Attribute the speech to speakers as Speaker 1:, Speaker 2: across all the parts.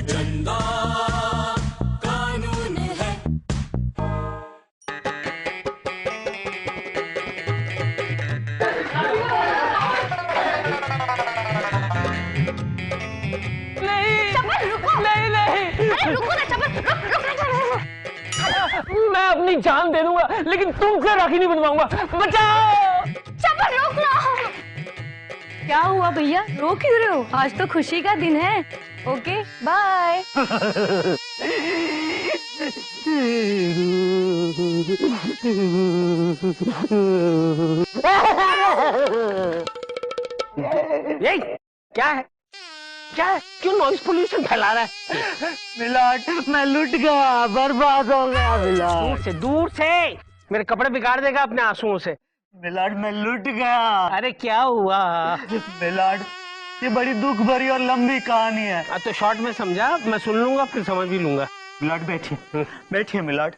Speaker 1: गंदा कानून है।
Speaker 2: नहीं
Speaker 3: चप्पल रुको।
Speaker 2: नहीं नहीं,
Speaker 3: अरे रुको ना चप्पल, रुक।
Speaker 2: मैं अपनी जान दे दूंगा लेकिन तुमसे राखी नहीं बनवाऊंगा। बचाओ।
Speaker 3: चप्पल रोक लो। क्या हुआ भैया, रो क्यों रहे हो? आज तो खुशी का दिन है। Okay bye.
Speaker 2: ये क्या है? क्या है? क्यों नॉइस पोल्यूशन फैला रहा है?
Speaker 4: मिलाट, मैं लुट गया, बर्बाद हो गया मिलाट।
Speaker 2: दूर से मेरे कपड़े बिगाड़ देगा अपने आंसुओं से।
Speaker 4: मिलाट, मैं लुट गया।
Speaker 2: अरे क्या हुआ?
Speaker 4: मिलाट, ये बड़ी दुख भरी और लंबी कहानी है।
Speaker 2: तो शॉर्ट में समझा, मैं सुन लूंगा फिर समझ भी लूंगा।
Speaker 4: मिलाट बैठिए, बैठिए मिलाट।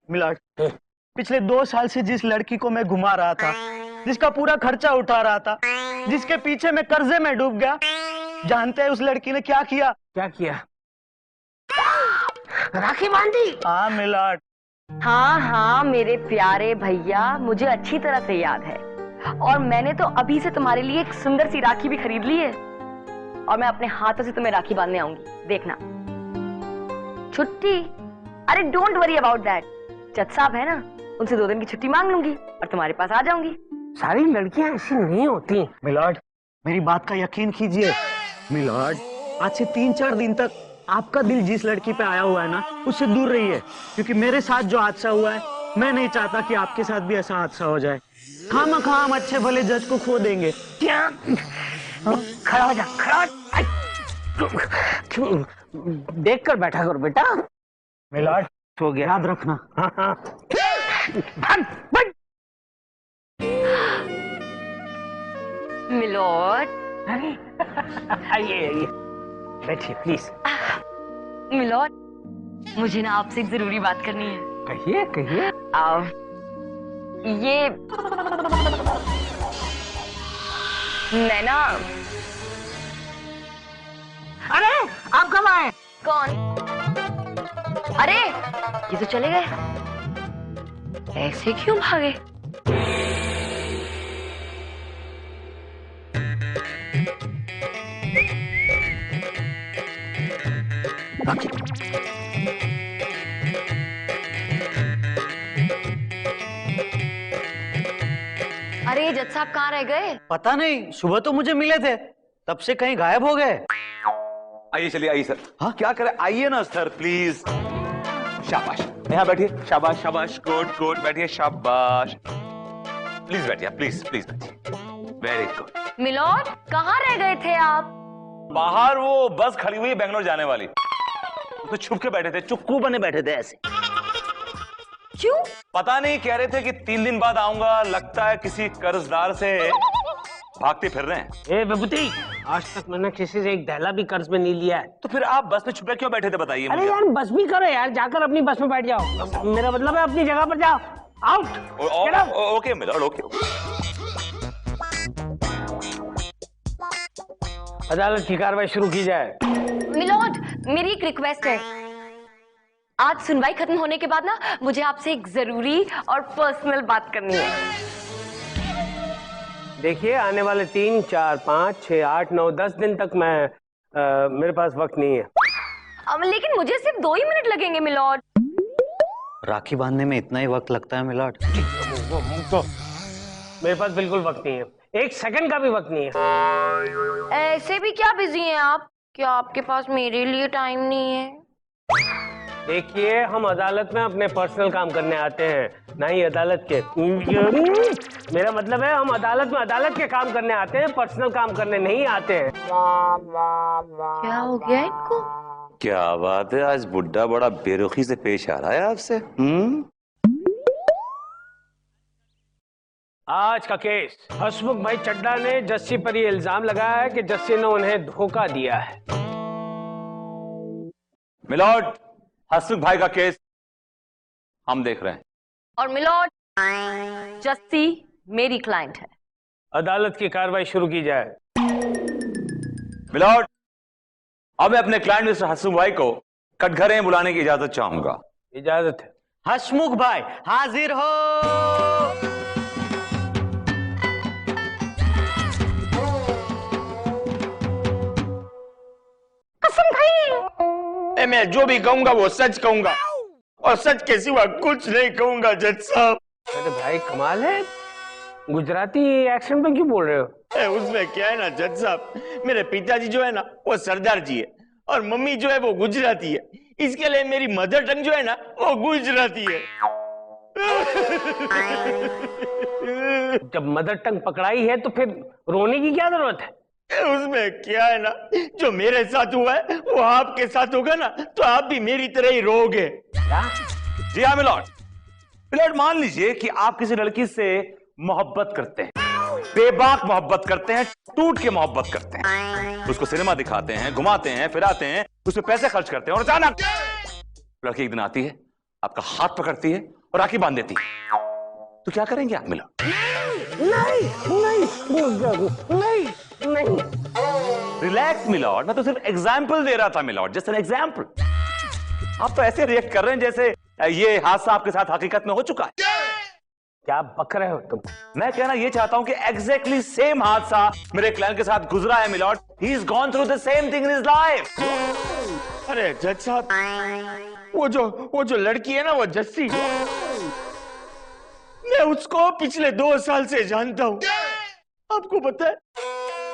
Speaker 4: मिलाट, पिछले 2 साल से जिस लड़की को मैं घुमा रहा था, जिसका पूरा खर्चा उठा रहा था, जिसके पीछे मैं कर्जे में डूब गया, जानते हैं उस लड़की ने क्या किया?
Speaker 2: क्या किया? राखी बांधी।
Speaker 4: हाँ मिलाट।
Speaker 3: हाँ मेरे प्यारे भैया, मुझे अच्छी तरह से याद है। और मैंने तो अभी से तुम्हारे लिए एक सुंदर सी राखी भी खरीद ली है और मैं अपने हाथों से तुम्हें राखी बांधने आऊंगी, देखना। छुट्टी? अरे डोंट वरी अबाउट दैट। जज साहब है ना, उनसे 2 दिन की छुट्टी मांग लूंगी और तुम्हारे पास आ जाऊंगी।
Speaker 2: सारी लड़कियां ऐसी नहीं होती।
Speaker 4: मिलाट, मेरी बात का यकीन कीजिए। मिलाट, आज से 3-4 दिन तक आपका दिल जिस लड़की पे आया हुआ है ना, उससे दूर रहिए, क्योंकि मेरे साथ जो हादसा हुआ है, मैं नहीं चाहता कि आपके साथ भी ऐसा हादसा हो जाए। खामखा हम अच्छे भले जज को खो देंगे।
Speaker 2: क्या? खड़ा हो जा, खड़ा। क्यों देख कर बैठा करो बेटा।
Speaker 4: मिलाट,
Speaker 2: हो गया,
Speaker 4: याद रखना।
Speaker 2: हाँ हाँ। भाग भाग।
Speaker 3: मिलोड।
Speaker 2: अरे आइए बैठिए प्लीज।
Speaker 3: मिलोड, मुझे ना आपसे एक जरूरी बात करनी है।
Speaker 2: कहिए कहिए।
Speaker 3: ये मैं ना।
Speaker 2: अरे आप कब आए?
Speaker 3: कौन? अरे ये तो चले गए, ऐसे क्यों भागे? अरे जज साहब कहाँ रह गए?
Speaker 4: पता नहीं, सुबह तो मुझे मिले थे, तब से कहीं गायब हो गए।
Speaker 5: आइए चलिए, आइए सर। हाँ क्या करें, आइए ना सर प्लीज। शाबाश, यहाँ बैठिए। शाबाश शाबाश, गुड गुड, बैठिए। शाबाश, प्लीज बैठिए, प्लीज प्लीज बैठिए। Very good.
Speaker 3: मिलोड, कहाँ रह गए थे आप?
Speaker 5: बाहर वो बस खड़ी हुई है बेंगलोर जाने वाली, तो छुप के बैठे थे, चुक्कू बने बैठे थे ऐसे।
Speaker 3: क्यों?
Speaker 5: पता नहीं, कह रहे थे कि 3 दिन बाद आऊंगा, लगता है किसी कर्जदार से भागते फिर रहे हैं।
Speaker 2: ए विभूति, आज तक मैंने किसी से एक दहला भी कर्ज में नहीं लिया है।
Speaker 5: तो फिर आप बस में छुपे क्यों बैठे थे बताइए
Speaker 2: अरे
Speaker 5: मुझे।
Speaker 2: यार बस भी करो यार, जाकर अपनी बस में बैठ जाओ। मेरा मतलब है अपनी जगह पर जाओ। आउट।
Speaker 5: Okay milord, okay.
Speaker 2: अदालत की कार्रवाई शुरू की जाए।
Speaker 3: मिलोड, मेरी एक रिक्वेस्ट है। आज सुनवाई खत्म होने के बाद ना मुझे आपसे एक जरूरी और पर्सनल बात करनी है।
Speaker 2: देखिए, आने वाले 3, 4, 5, 6, 8, 9, 10 दिन तक मेरे पास वक्त नहीं है।
Speaker 3: लेकिन मुझे सिर्फ 2 ही मिनट लगेंगे मिलोड।
Speaker 4: राखी बांधने में इतना ही वक्त लगता है मिलाट?
Speaker 2: मेरे पास बिल्कुल वक्त नहीं है, 1 सेकंड का भी वक्त नहीं है।
Speaker 3: ऐसे भी क्या बिजी हैं आप? क्या आपके पास मेरे लिए टाइम नहीं है?
Speaker 2: देखिए, हम अदालत में अपने पर्सनल काम करने आते हैं, ना ही अदालत के। मेरा मतलब है हम अदालत में अदालत के काम करने आते हैं, पर्सनल काम करने नहीं आते हैं।
Speaker 3: क्या हो गया इनको?
Speaker 5: क्या बात है, आज बुड्ढा बड़ा बेरुखी से पेश आ रहा है आपसे।
Speaker 2: आज का केस, हसमुख भाई चड्डा ने जस्सी पर ये इल्जाम लगाया है कि जस्सी ने उन्हें धोखा दिया है।
Speaker 5: मिलोड, हसमुख भाई का केस हम देख रहे हैं।
Speaker 3: और मिलोड, जस्सी मेरी क्लाइंट है।
Speaker 2: अदालत की कार्रवाई शुरू की जाए।
Speaker 5: मिलोड, अब मैं अपने क्लाइंट मिस्टर हसमुख भाई को कटघरे में बुलाने की इजाजत चाहूंगा।
Speaker 2: इजाजत है।
Speaker 4: हसमुख भाई हाजिर हो।
Speaker 3: कसम खाई।
Speaker 1: मैं जो भी कहूंगा वो सच कहूंगा और सच के सिवा कुछ नहीं कहूंगा जज साहब।
Speaker 2: अरे भाई कमाल है, गुजराती एक्सेंट में क्यों बोल रहे हो?
Speaker 1: उसमें क्या है ना जज साहब, मेरे पिताजी जो है ना वो सरदार जी है और मम्मी जो है वो गुजराती है, इसके लिए मेरी मदर टंग जो है ना वो गुजराती है।
Speaker 2: जब मदर टंग पकड़ाई है तो फिर रोने की क्या जरूरत है?
Speaker 1: उसमें क्या है ना, जो मेरे साथ हुआ है वो आपके साथ होगा ना तो आप भी मेरी तरह ही रोगे।
Speaker 2: क्या?
Speaker 5: जी हाँ मिलॉर्ड। मिलॉर्ड मान लीजिए कि आप किसी लड़की से मोहब्बत करते हैं, बेबाक मोहब्बत करते हैं, टूट के मोहब्बत करते हैं, उसको सिनेमा दिखाते हैं, घुमाते हैं, फिराते हैं, उसमें पैसे खर्च करते हैं और अचानक लड़की एक दिन आती है, आपका हाथ पकड़ती है और राखी बांध देती है, तो क्या करेंगे आप मिलॉर्ड?
Speaker 2: नहीं।
Speaker 5: रिलैक्स मिलॉर्ड, मैं तो सिर्फ एग्जाम्पल दे रहा था मिलॉर्ड, जस्ट एन एग्जाम्पल। आप तो ऐसे रिएक्ट कर रहे हैं जैसे ये हादसा आपके साथ हकीकत में हो चुका है।
Speaker 2: क्या बक रहे हो तुम?
Speaker 5: मैं कहना ये चाहता हूं कि एग्जैक्टली सेम हादसा मेरे क्लाइंट के साथ गुजरा है milord. He is gone through the same thing in his life.
Speaker 1: अरे जज साहब, वो जो लड़की है ना वो जस्सी, मैं उसको पिछले 2 साल से जानता हूं। आपको पता है,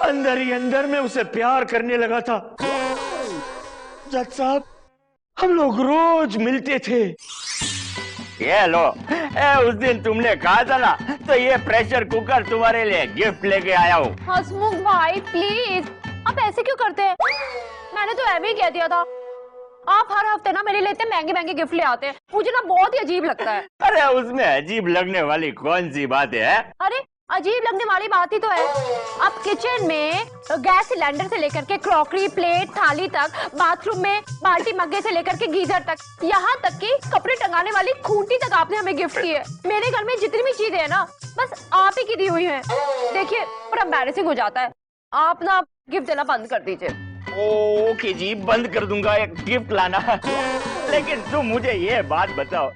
Speaker 1: अंदर ही अंदर में उसे प्यार करने लगा था। जज साहब, हम लोग रोज मिलते थे। ये लो, उस दिन तुमने कहा था ना, तो ये प्रेशर कुकर तुम्हारे लिए गिफ्ट लेके आया हूँ।
Speaker 6: हसमुख भाई प्लीज, आप ऐसे क्यों करते हैं? मैंने तो ऐसे ही कह दिया था। आप हर हफ्ते ना मेरे लिए इतने महंगे महंगे गिफ्ट ले आते हैं, मुझे ना बहुत ही अजीब लगता है।
Speaker 1: अरे उसमें अजीब लगने वाली कौन सी बात है?
Speaker 6: अरे अजीब लगने वाली बात ही तो है। आप किचन में गैस सिलेंडर से लेकर के क्रॉकरी, प्लेट, थाली तक, बाथरूम में बाल्टी मग्गे से लेकर के गीजर तक, यहाँ तक कि कपड़े टंगाने वाली खूंटी तक आपने हमें गिफ्ट की है। मेरे घर में जितनी भी चीजें हैं ना, बस आप ही की दी हुई हैं। देखिए बड़ा एम्बैरेसिंग हो जाता है। आप ना गिफ्ट देना बंद कर दीजिए।
Speaker 1: ओके जी, बंद कर दूंगा एक गिफ्ट लाना। लेकिन तुम मुझे ये बात बताओ,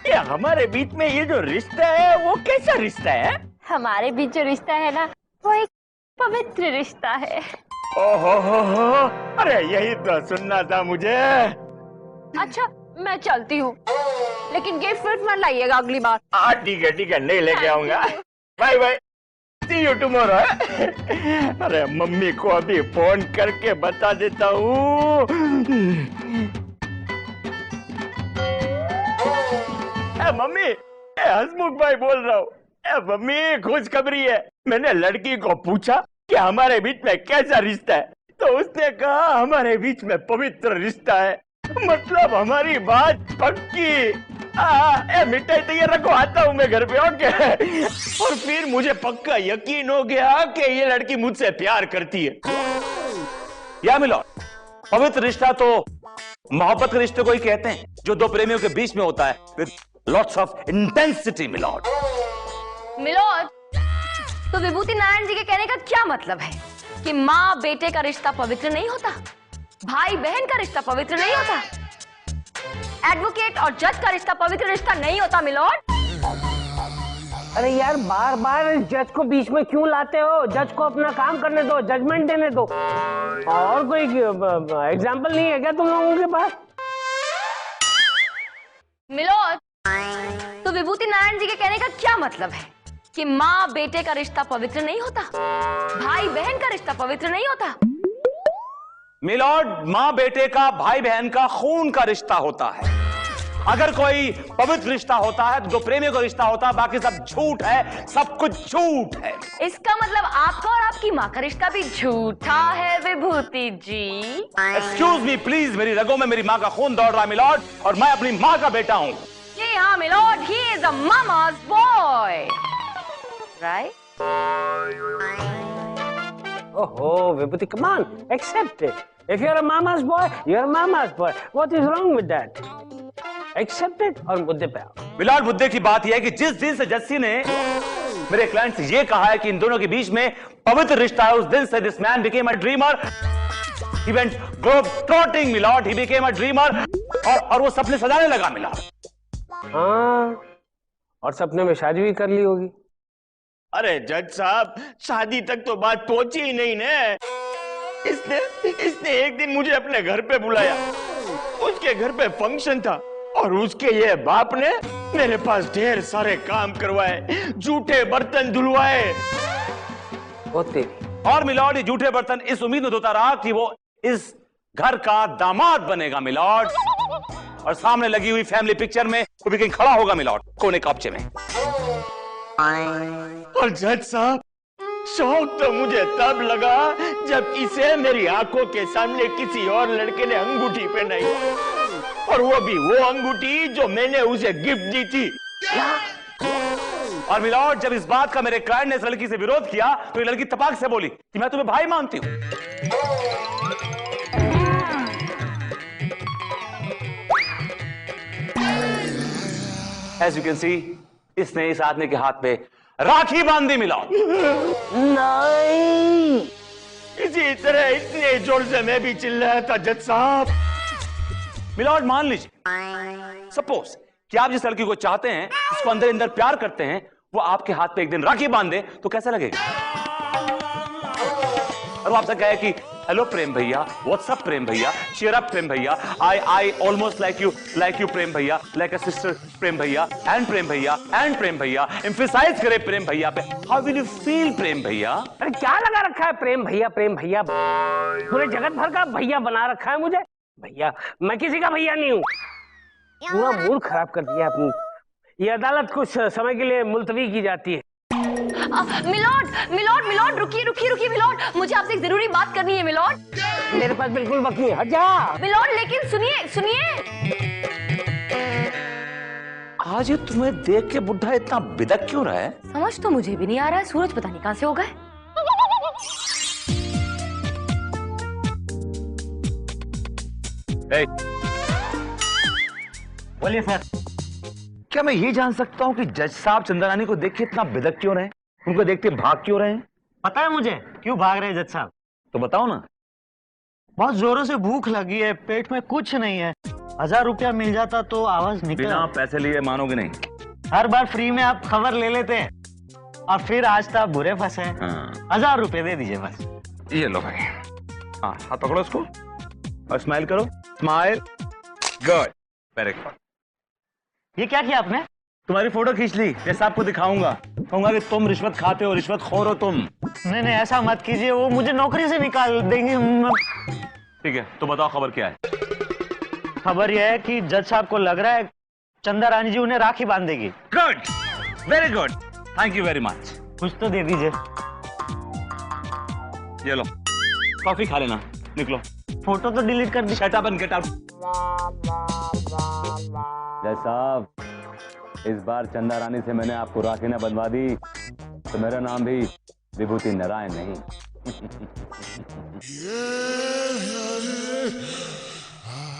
Speaker 1: ये हमारे बीच में ये जो रिश्ता है वो कैसा रिश्ता है?
Speaker 6: हमारे बीच जो रिश्ता है ना, वो एक पवित्र रिश्ता है।
Speaker 1: ओहो हो, अरे यही तो सुनना था मुझे।
Speaker 6: अच्छा मैं चलती हूँ, लेकिन गिफ्ट फिर मत लाइएगा अगली बार।
Speaker 1: हाँ ठीक है, नहीं लेके आऊंगा। Bye bye, see you tomorrow. अरे मम्मी को अभी फोन करके बता देता हूँ। मम्मी, हसमुख भाई बोल रहा हूँ। मम्मी खुशखबरी है, मैंने लड़की को पूछा कि हमारे बीच में कैसा रिश्ता है, तो उसने कहा हमारे बीच में पवित्र रिश्ता है, मतलब हमारी बात पक्की। मिठाई तैयार रखो, आता हूँ मैं घर पे। ओके। और फिर मुझे पक्का यकीन हो गया कि ये लड़की मुझसे प्यार करती है।
Speaker 5: या मिलॉर्ड, पवित्र रिश्ता तो मोहब्बत के रिश्ते को ही कहते हैं, जो दो प्रेमियों के बीच में होता है with lots of intensity. Milord,
Speaker 3: तो विभूति नारायण जी के कहने का क्या मतलब है कि माँ बेटे का रिश्ता पवित्र नहीं होता, भाई बहन का रिश्ता पवित्र नहीं होता, एडवोकेट और जज का रिश्ता पवित्र रिश्ता नहीं होता? मिलॉर्ड,
Speaker 2: अरे यार बार बार जज को बीच में क्यों लाते हो? जज को अपना काम करने दो, जजमेंट देने दो। और कोई एग्जाम्पल नहीं है क्या तुम लोगों के पास?
Speaker 3: मिलॉर्ड, तो विभूति नारायण जी के कहने का क्या मतलब है कि माँ बेटे का रिश्ता पवित्र नहीं होता, भाई बहन का रिश्ता पवित्र नहीं होता?
Speaker 5: मिलॉर्ड, मां बेटे का, भाई बहन का, खून का रिश्ता होता है। अगर कोई पवित्र रिश्ता होता है तो जो प्रेमियों का रिश्ता होता है, बाकी सब झूठ है, सब कुछ झूठ है।
Speaker 3: इसका मतलब आपका और आपकी माँ का रिश्ता भी झूठा है विभूति जी?
Speaker 5: एक्सक्यूज मी प्लीज, मेरी रगों में मेरी माँ का खून दौड़ रहा है मिलॉर्ड, और मैं अपनी माँ का बेटा हूँ।
Speaker 3: जी हाँ milord, he is a mama's boy, right?
Speaker 2: Oh, Vibhuti, come on, accept it. If you're a mama's boy, you're a mama's boy. What is wrong with that? Accept it और मुद्दे पे आओ।
Speaker 5: मिलॉर्ड, मुद्दे की बात यह है कि जिस दिन से जस्सी ने मेरे क्लाइंट से ये कहा है कि इन दोनों के बीच में पवित्र रिश्ता है, उस दिन से this man became a dreamer He went globe-trotting, milord. He became a dreamer. और वो सपने सजाने लगा, मिलॉर्ड.
Speaker 2: हाँ, और सपने में शादी भी कर ली होगी.
Speaker 1: अरे जज साहब, शादी तक तो बात पहुंची ही नहीं ने. इसने एक दिन मुझे अपने घर पे बुलाया. उसके घर पे फंक्शन था और उसके ये बाप ने मेरे पास ढेर सारे काम करवाए, झूठे बर्तन धुलवाए.
Speaker 2: होते.
Speaker 5: और मिलॉर्ड ये झूठे बर्तन इस उम्मीद में धोता रहा कि वो इस घर का दामाद बनेगा, मिलॉर्ड. और सामने लगी हुई फैमिली पिक्चर में वो भी कहीं खड़ा होगा, मिलॉर्ड, कोने कपचे में.
Speaker 1: और जज साहब, शौक तो मुझे तब लगा जब इसे मेरी आंखों के सामने किसी और लड़के ने अंगूठी पहनाई, और वो भी वो अंगूठी जो मैंने उसे गिफ्ट दी थी.
Speaker 5: और मिलॉर्ड, जब इस बात का मेरे क्लाइंट ने इस लड़की से विरोध किया तो ये लड़की तपाक से बोली कि मैं तुम्हें भाई मानती हूं. As you can see, इसने इस आदमी के हाथ पे राखी बांध दी, मिलॉर्ड.
Speaker 1: नहीं, इसी तरह इतने जोर से मैं भी चिल्लाया था जज साहब.
Speaker 5: मिलॉर्ड, मान लीजिए, सपोज कि आप जिस लड़की को चाहते हैं, उसको अंदर अंदर प्यार करते हैं, वो आपके हाथ पे एक दिन राखी बांध दे तो कैसा लगेगा? और वो आपसे कहे कि हेलो प्रेम भैया, व्हाट्सअप प्रेम भैया, cheer up प्रेम भैया, I almost like you प्रेम भैया, like a sister प्रेम भैया, and प्रेम भैया, emphasize करे प्रेम भैया पे. How will you feel प्रेम भैया?
Speaker 2: अरे क्या लगा रखा है प्रेम भैया, पूरे जगत भर का भैया बना रखा है मुझे. भैया, मैं किसी का भैया नहीं हूँ. पूरा मूड खराब कर दिया अपनी. ये अदालत कुछ समय के लिए मुलतवी की जाती है.
Speaker 3: मिलॉर्ड, रुकिए मिलॉर्ड, मुझे आपसे एक जरूरी बात करनी है मिलॉर्ड.
Speaker 2: मेरे पास बिल्कुल वक्त नहीं, हट जा.
Speaker 3: मिलॉर्ड, लेकिन सुनिए.
Speaker 5: आज ये तुम्हें देख के बुढ़ा इतना बिदक क्यों रहा है?
Speaker 3: समझ तो मुझे भी नहीं आ रहा है. सूरज पता नहीं कहां से हो गए.
Speaker 4: बोलिए सर.
Speaker 5: क्या मैं ये जान सकता हूँ कि जज साहब चंद्रानी को देख के इतना बिदक क्यों रहे? उनको देखते भाग क्यों रहे हैं?
Speaker 4: पता है मुझे क्यों भाग रहे हैं जज साहब?
Speaker 5: तो बताओ ना.
Speaker 4: बहुत जोरों से भूख लगी है, पेट में कुछ नहीं है. 1000 रुपया मिल जाता तो आवाज निकल.
Speaker 5: बिना पैसे लिए मानोगे नहीं.
Speaker 4: हर बार फ्री में आप खबर ले लेते हैं और फिर आज तो आप बुरे फंसे. 1000 रुपये दे दीजिए बस.
Speaker 5: ये लो भाई. हाँ, हाथ पकड़ो इसको और स्माइल करो. स्माइल. गुड. Very good.
Speaker 4: ये क्या किया आपने?
Speaker 5: तुम्हारी फोटो खींच ली. जैसा आपको दिखाऊंगा, कहूंगा कि तुम रिश्वत खाते हो, रिश्वत खोर हो तुम.
Speaker 4: नहीं, ऐसा मत कीजिए, वो मुझे नौकरी से निकाल देंगे.
Speaker 5: ठीक है, तो बताओ खबर क्या है?
Speaker 4: खबर यह है कि जज साहब को लग रहा है चंदा रानी जी उन्हें राखी बांध देगी.
Speaker 5: Good. Very good. Thank you very much.
Speaker 4: कुछ तो दे दीजिए.
Speaker 5: ये लो, कॉफी खा लेना. निकलो.
Speaker 4: फोटो तो डिलीट कर दी.
Speaker 5: Shut up and get out. जज साहब, इस बार चंदा रानी से मैंने आपको राखी न बंधवा दी तो मेरा नाम भी विभूति नारायण नहीं.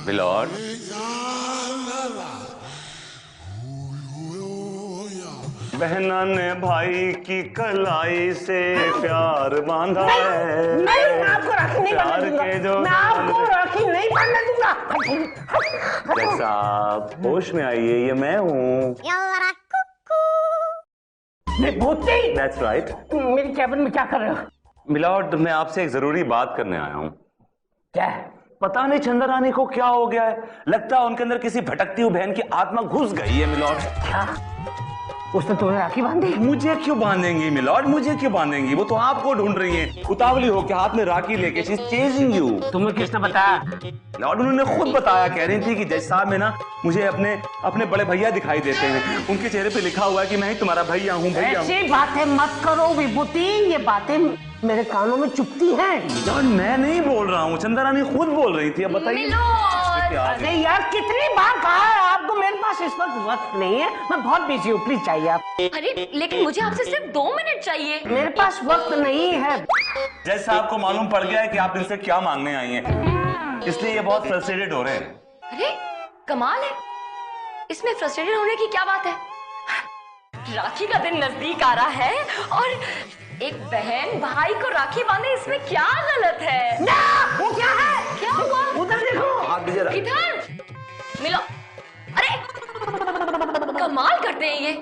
Speaker 5: मिलॉर्ड, बहना ने भाई की कलाई से प्यार बांधा है.
Speaker 2: मैं आपको राखी नहीं
Speaker 5: प्यार
Speaker 2: बांधने
Speaker 5: के
Speaker 2: दूंगा.
Speaker 5: जो
Speaker 2: मैं आपको राखी नहीं बांधने दूंगा.
Speaker 5: जज साहब, होश में आइए, ये मैं हूँ.
Speaker 2: विभूति,
Speaker 5: That's right.
Speaker 2: मेरी कैबिन में क्या कर रहे हो?
Speaker 5: मिलॉर्ड, मैं आपसे एक जरूरी बात करने आया हूँ.
Speaker 2: क्या है?
Speaker 5: पता नहीं चंदा रानी को क्या हो गया है. लगता है उनके अंदर किसी भटकती हुई बहन की आत्मा घुस गई है, मिलॉर्ड.
Speaker 2: क्या? उसने तुम्हें राखी बांधी?
Speaker 5: मुझे क्यों बांधेंगी मिलॉर्ड? मुझे क्यों बांधेंगी? वो तो आपको ढूंढ रही है, उतावली होकर हाथ में राखी लेके. She is chasing you.
Speaker 2: तुम्हें किसने बताया?
Speaker 5: लॉर्ड, उन्होंने खुद बताया. कह रही थी कि जज साहब में ना मुझे अपने बड़े भैया दिखाई देते हैं. उनके चेहरे पे लिखा हुआ है कि मैं ही तुम्हारा भैया हूँ. भैया हूँ.
Speaker 2: ऐसी बातें मत करो विभूति, ये बातें मेरे कानों में चुभती हैं.
Speaker 5: लॉर्ड, मैं नहीं बोल रहा हूँ, चंदा रानी खुद बोल रही थी. अब बताइए.
Speaker 2: अरे यार, कितनी बार कहा है आपको, मेरे पास इस वक्त नहीं है, मैं बहुत बिजी हूँ. प्लीज चाहिए आप.
Speaker 3: अरे लेकिन मुझे आपसे सिर्फ 2 मिनट चाहिए.
Speaker 2: मेरे पास वक्त नहीं है.
Speaker 5: जज साहब को मालूम पड़ गया है कि आप इनसे क्या मांगने आई हैं, इसलिए ये बहुत फ्रस्ट्रेटेड हो रहे हैं.
Speaker 3: अरे कमाल है, इसमें फ्रस्ट्रेटेड होने की क्या बात है? राखी का दिन नजदीक आ रहा है और एक बहन भाई को राखी बांधे, इसमें क्या गलत है?
Speaker 2: ना, वो क्या है?
Speaker 3: क्या हुआ?
Speaker 2: उधर देखो।
Speaker 5: हाथ भी जरा।
Speaker 3: इधर मिलो। अरे कमाल करते हैं ये।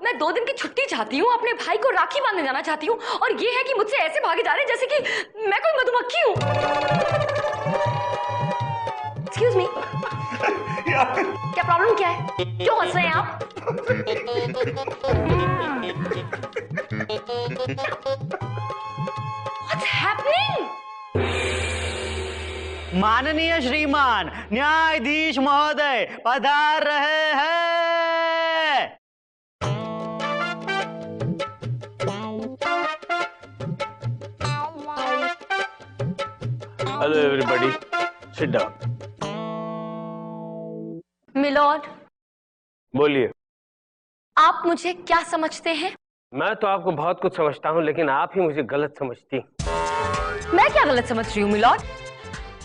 Speaker 3: मैं 2 दिन की छुट्टी चाहती हूँ, अपने भाई को राखी बांधने जाना चाहती हूँ, और ये है कि मुझसे ऐसे भागे जा रहे हैं जैसे कि मैं कोई मधुमक्खी हूँ। एक्सक्यूज मी, क्या प्रॉब्लम क्या है? क्यों हंस रहे हैं आप? What's happening?
Speaker 4: माननीय श्रीमान न्यायाधीश महोदय पधार रहे हैं।
Speaker 1: Hello everybody, sit down.
Speaker 3: Milord,
Speaker 1: बोलिए।
Speaker 3: आप मुझे क्या समझते हैं?
Speaker 2: मैं तो आपको बहुत कुछ समझता हूँ, लेकिन आप ही मुझे गलत समझती।
Speaker 3: मैं क्या गलत समझ रही हूँ मिलॉर्ड?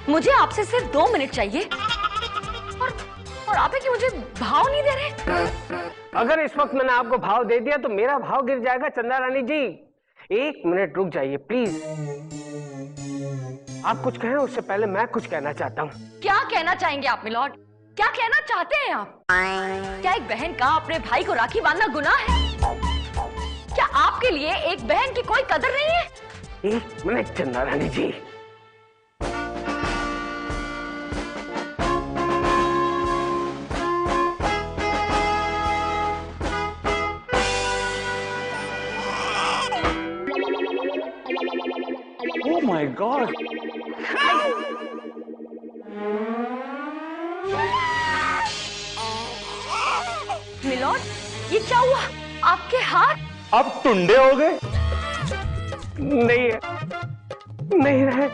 Speaker 3: मुझे आपसे सिर्फ 2 मिनट चाहिए, और आप है कि मुझे भाव नहीं दे रहे।
Speaker 2: अगर इस वक्त मैंने आपको भाव दे दिया तो मेरा भाव गिर जाएगा। चंदा रानी जी, 1 मिनट रुक जाइए प्लीज। आप कुछ कहें उससे पहले मैं कुछ कहना चाहता हूँ।
Speaker 3: क्या कहना चाहेंगे आप मिलॉर्ड? क्या कहना चाहते हैं आप? क्या एक बहन का अपने भाई को राखी बांधना गुनाह है? क्या आपके लिए एक बहन की कोई कदर नहीं है?
Speaker 2: 1 मिनट चंदा रानी जी।
Speaker 1: Oh my God!
Speaker 3: मिलॉर्ड, ये क्या हुआ? आपके हाथ?
Speaker 1: आप टुंडे हो गए?
Speaker 2: नहीं है, नहीं रहे।